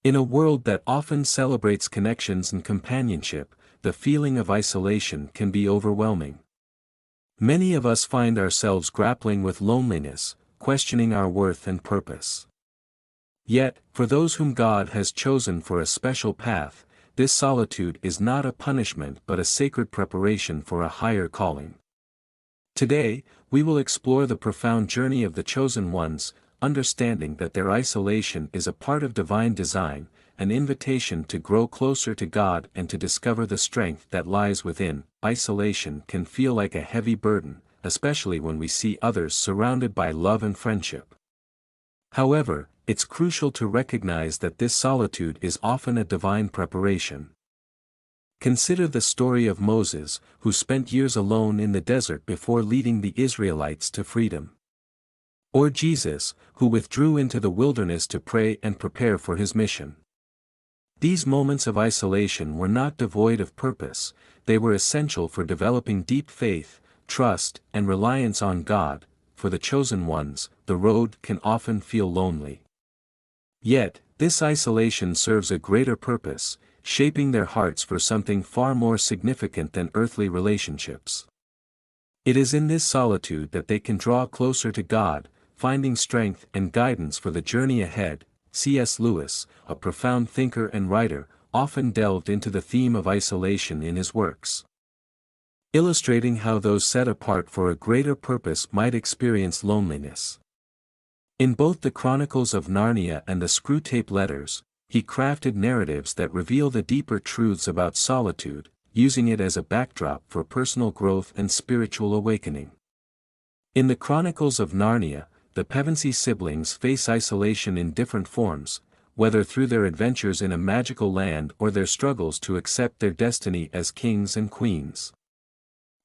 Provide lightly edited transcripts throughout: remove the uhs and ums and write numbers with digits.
In a world that often celebrates connections and companionship, the feeling of isolation can be overwhelming. Many of us find ourselves grappling with loneliness, questioning our worth and purpose. Yet, for those whom God has chosen for a special path, this solitude is not a punishment but a sacred preparation for a higher calling. Today, we will explore the profound journey of the chosen ones, understanding that their isolation is a part of divine design, an invitation to grow closer to God and to discover the strength that lies within. Isolation can feel like a heavy burden, especially when we see others surrounded by love and friendship. However, it's crucial to recognize that this solitude is often a divine preparation. Consider the story of Moses, who spent years alone in the desert before leading the Israelites to freedom. Or Jesus, who withdrew into the wilderness to pray and prepare for his mission. These moments of isolation were not devoid of purpose, they were essential for developing deep faith, trust, and reliance on God. For the chosen ones, the road can often feel lonely. Yet, this isolation serves a greater purpose, shaping their hearts for something far more significant than earthly relationships. It is in this solitude that they can draw closer to God, finding strength and guidance for the journey ahead. C.S. Lewis, a profound thinker and writer, often delved into the theme of isolation in his works, illustrating how those set apart for a greater purpose might experience loneliness. In both the Chronicles of Narnia and the Screwtape Letters, he crafted narratives that reveal the deeper truths about solitude, using it as a backdrop for personal growth and spiritual awakening. In the Chronicles of Narnia, the Pevensey siblings face isolation in different forms, whether through their adventures in a magical land or their struggles to accept their destiny as kings and queens.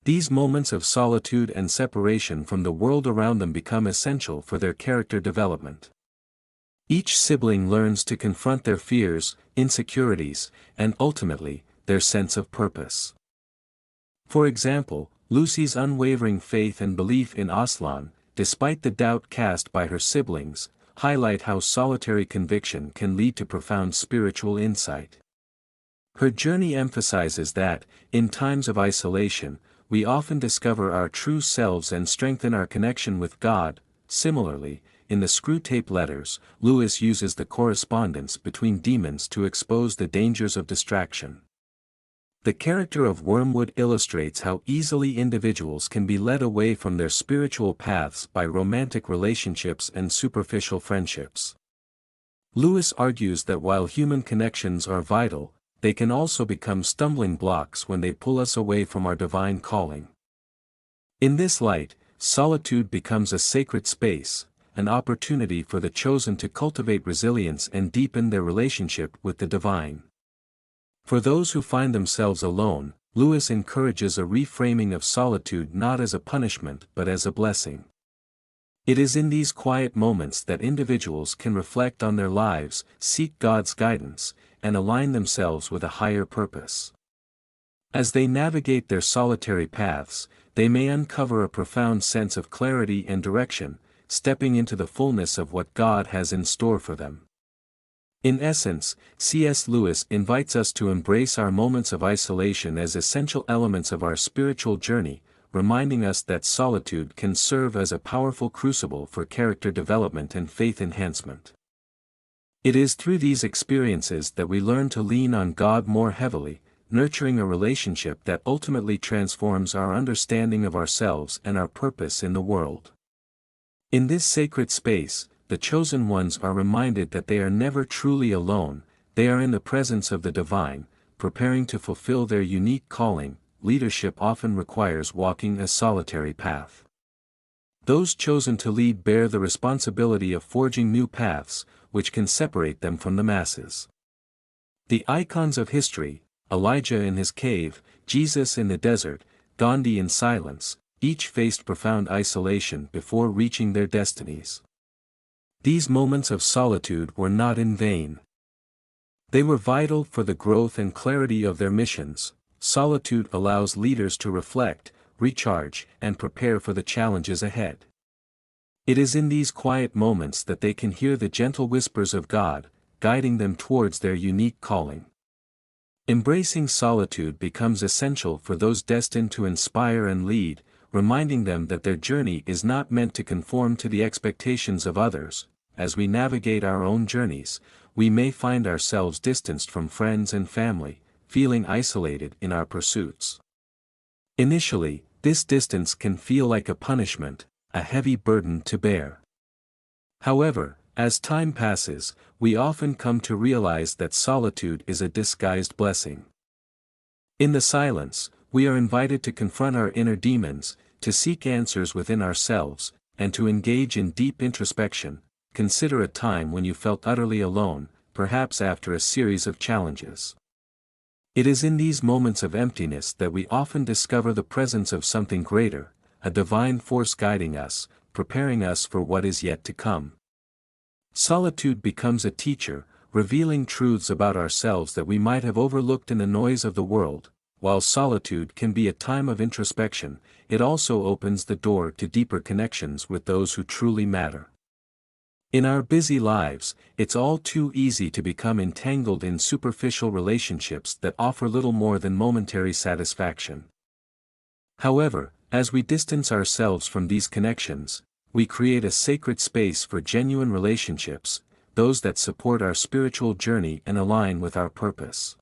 These moments of solitude and separation from the world around them become essential for their character development. Each sibling learns to confront their fears, insecurities, and ultimately, their sense of purpose. For example, Lucy's unwavering faith and belief in Aslan, despite the doubt cast by her siblings, highlight how solitary conviction can lead to profound spiritual insight. Her journey emphasizes that, in times of isolation, we often discover our true selves and strengthen our connection with God. Similarly, in the Screwtape Letters, Lewis uses the correspondence between demons to expose the dangers of distraction. The character of Wormwood illustrates how easily individuals can be led away from their spiritual paths by romantic relationships and superficial friendships. Lewis argues that while human connections are vital, they can also become stumbling blocks when they pull us away from our divine calling. In this light, solitude becomes a sacred space, an opportunity for the chosen to cultivate resilience and deepen their relationship with the divine. For those who find themselves alone, Lewis encourages a reframing of solitude not as a punishment but as a blessing. It is in these quiet moments that individuals can reflect on their lives, seek God's guidance, and align themselves with a higher purpose. As they navigate their solitary paths, they may uncover a profound sense of clarity and direction, stepping into the fullness of what God has in store for them. In essence, C.S. Lewis invites us to embrace our moments of isolation as essential elements of our spiritual journey, reminding us that solitude can serve as a powerful crucible for character development and faith enhancement. It is through these experiences that we learn to lean on God more heavily, nurturing a relationship that ultimately transforms our understanding of ourselves and our purpose in the world. In this sacred space, the chosen ones are reminded that they are never truly alone, they are in the presence of the divine, preparing to fulfill their unique calling. Leadership often requires walking a solitary path. Those chosen to lead bear the responsibility of forging new paths, which can separate them from the masses. The icons of history, Elijah in his cave, Jesus in the desert, Gandhi in silence, each faced profound isolation before reaching their destinies. These moments of solitude were not in vain. They were vital for the growth and clarity of their missions. Solitude allows leaders to reflect, recharge, and prepare for the challenges ahead. It is in these quiet moments that they can hear the gentle whispers of God, guiding them towards their unique calling. Embracing solitude becomes essential for those destined to inspire and lead, reminding them that their journey is not meant to conform to the expectations of others. As we navigate our own journeys, we may find ourselves distanced from friends and family, feeling isolated in our pursuits. Initially, this distance can feel like a punishment, a heavy burden to bear. However, as time passes, we often come to realize that solitude is a disguised blessing. In the silence, we are invited to confront our inner demons, to seek answers within ourselves, and to engage in deep introspection. Consider a time when you felt utterly alone, perhaps after a series of challenges. It is in these moments of emptiness that we often discover the presence of something greater, a divine force guiding us, preparing us for what is yet to come. Solitude becomes a teacher, revealing truths about ourselves that we might have overlooked in the noise of the world. While solitude can be a time of introspection, it also opens the door to deeper connections with those who truly matter. In our busy lives, it's all too easy to become entangled in superficial relationships that offer little more than momentary satisfaction. However, as we distance ourselves from these connections, we create a sacred space for genuine relationships, those that support our spiritual journey and align with our purpose.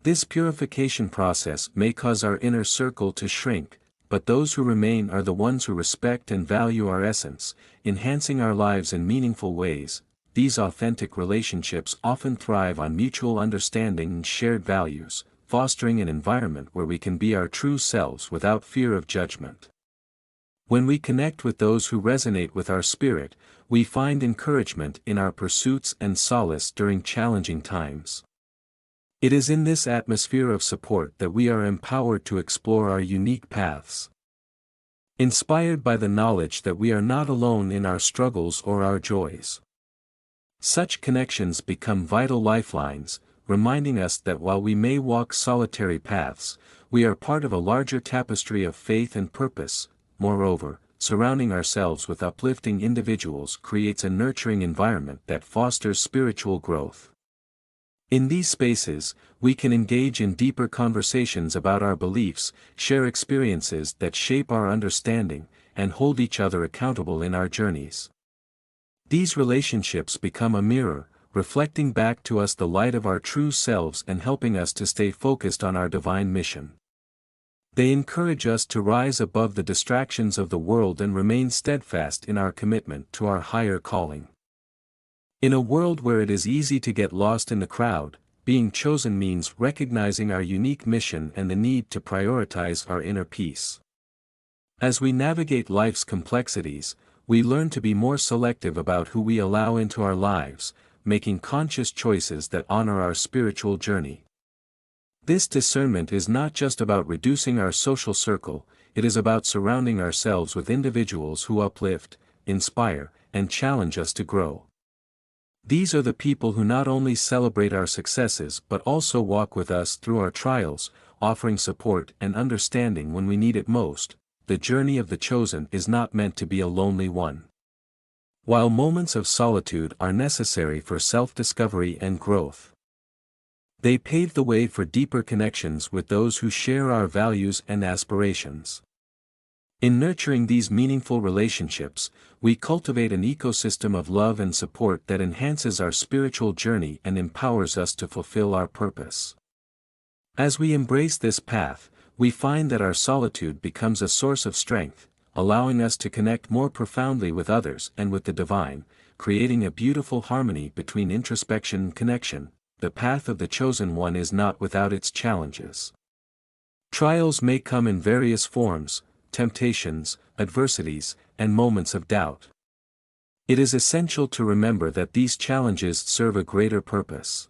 This purification process may cause our inner circle to shrink, but those who remain are the ones who respect and value our essence, enhancing our lives in meaningful ways. These authentic relationships often thrive on mutual understanding and shared values, fostering an environment where we can be our true selves without fear of judgment. When we connect with those who resonate with our spirit, we find encouragement in our pursuits and solace during challenging times. It is in this atmosphere of support that we are empowered to explore our unique paths. Inspired by the knowledge that we are not alone in our struggles or our joys. Such connections become vital lifelines, reminding us that while we may walk solitary paths, we are part of a larger tapestry of faith and purpose. Moreover, surrounding ourselves with uplifting individuals creates a nurturing environment that fosters spiritual growth. In these spaces, we can engage in deeper conversations about our beliefs, share experiences that shape our understanding, and hold each other accountable in our journeys. These relationships become a mirror, reflecting back to us the light of our true selves and helping us to stay focused on our divine mission. They encourage us to rise above the distractions of the world and remain steadfast in our commitment to our higher calling. In a world where it is easy to get lost in the crowd, being chosen means recognizing our unique mission and the need to prioritize our inner peace. As we navigate life's complexities, we learn to be more selective about who we allow into our lives, making conscious choices that honor our spiritual journey. This discernment is not just about reducing our social circle, it is about surrounding ourselves with individuals who uplift, inspire, and challenge us to grow. These are the people who not only celebrate our successes but also walk with us through our trials, offering support and understanding when we need it most. The journey of the chosen is not meant to be a lonely one. While moments of solitude are necessary for self-discovery and growth, they pave the way for deeper connections with those who share our values and aspirations. In nurturing these meaningful relationships, we cultivate an ecosystem of love and support that enhances our spiritual journey and empowers us to fulfill our purpose. As we embrace this path, we find that our solitude becomes a source of strength, allowing us to connect more profoundly with others and with the divine, creating a beautiful harmony between introspection and connection. The path of the chosen one is not without its challenges. Trials may come in various forms, temptations, adversities, and moments of doubt. It is essential to remember that these challenges serve a greater purpose.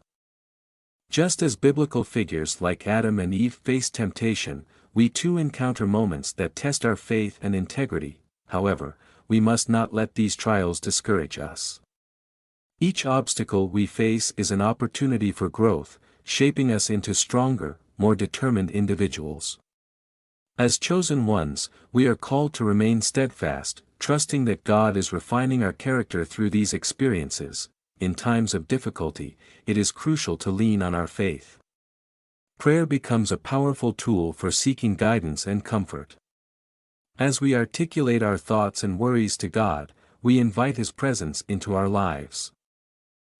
Just as biblical figures like Adam and Eve faced temptation, we too encounter moments that test our faith and integrity. However, we must not let these trials discourage us. Each obstacle we face is an opportunity for growth, shaping us into stronger, more determined individuals. As chosen ones, we are called to remain steadfast, trusting that God is refining our character through these experiences. in times of difficulty, it is crucial to lean on our faith. Prayer becomes a powerful tool for seeking guidance and comfort. As we articulate our thoughts and worries to God, we invite His presence into our lives.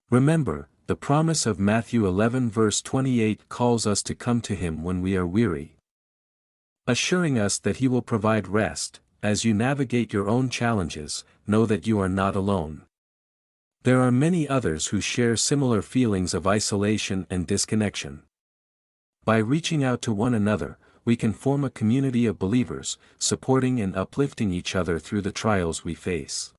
Remember, the promise of Matthew 11 verse 28 calls us to come to Him when we are weary, assuring us that He will provide rest. As you navigate your own challenges, know that you are not alone. There are many others who share similar feelings of isolation and disconnection. By reaching out to one another, we can form a community of believers, supporting and uplifting each other through the trials we face.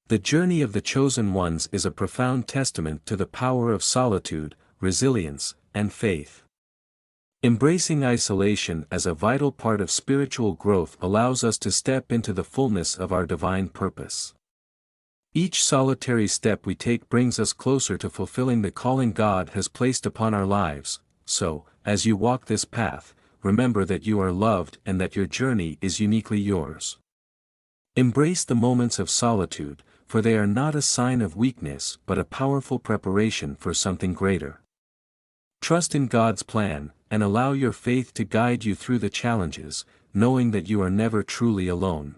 The journey of the chosen ones is a profound testament to the power of solitude, resilience, and faith. Embracing isolation as a vital part of spiritual growth allows us to step into the fullness of our divine purpose. Each solitary step we take brings us closer to fulfilling the calling God has placed upon our lives, so, as you walk this path, remember that you are loved and that your journey is uniquely yours. Embrace the moments of solitude, for they are not a sign of weakness but a powerful preparation for something greater. Trust in God's plan, and allow your faith to guide you through the challenges, knowing that you are never truly alone.